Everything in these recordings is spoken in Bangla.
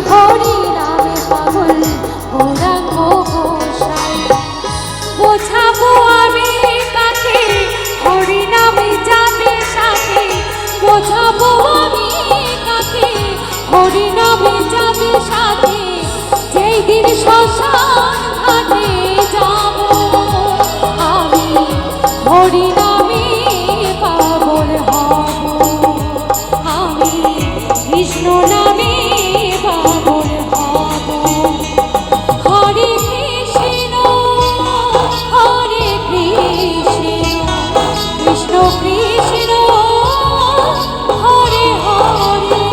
হরি নামে পাগল গৌরাঙ্গ গোসাই। বোঝাবো আমি কাকে হরি নামে যাবে সাথে, বোঝাবো আমি কাকে হরি নামে যাবে সাথে, যেই দিন শ্মশান ঘাটে যাব আমি হরি নামে পাগল হব, আমি কৃষ্ণ নামে পাগল হব। হরে কৃষ্ণ হরে কৃষ্ণ কৃষ্ণ কৃষ্ণ হরে হরে,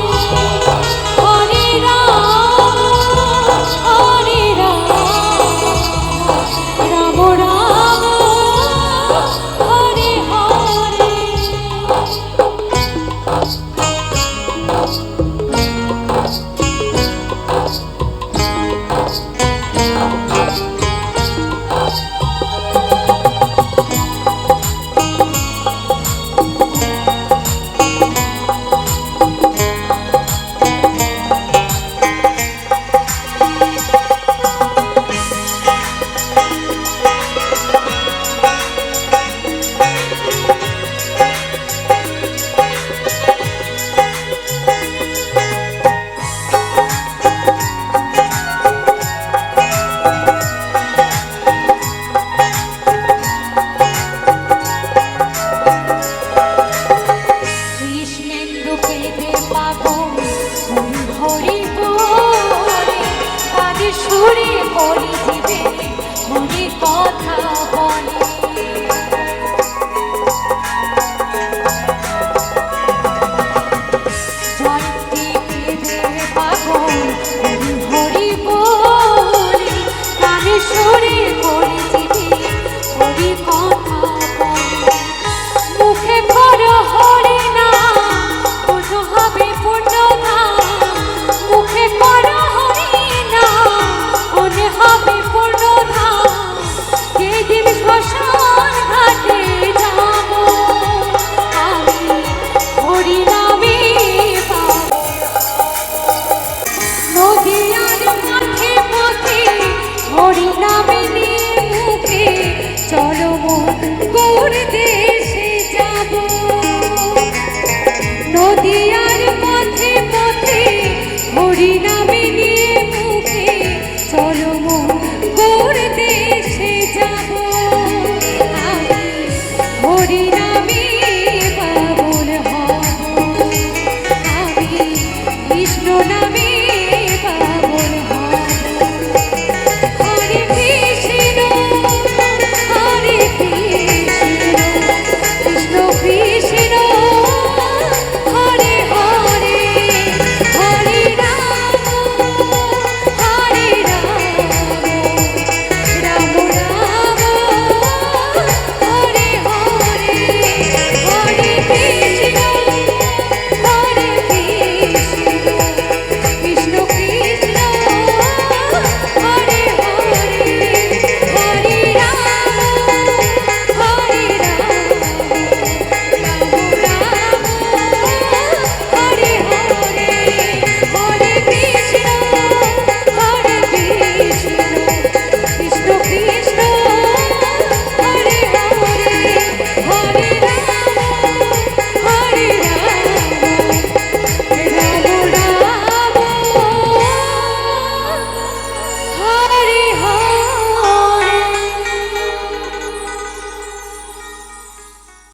হরে রাম হরে রাম রাম রাম হরে হরে। সুরে হরি জীবে হরি কথা বলে, জয়ন্তী দেবের পাগল হরি হরি বলে, কানে সুরে হরি জীবে হরি কথা বলে। মুখে করো হরি নাম পুজো হবে পূর্ণ ধাম, মুখে করো হরি নাম মনে হবে পূর্ণ ধাম, যেদিন শ্মশান ঘাটে যাব আমি হরি নামে পাব। নদিয়ার মাঠে পথে হরি নামে নিয়ে মুখে চলো মন গৌর দেশে যাব। নদিয়া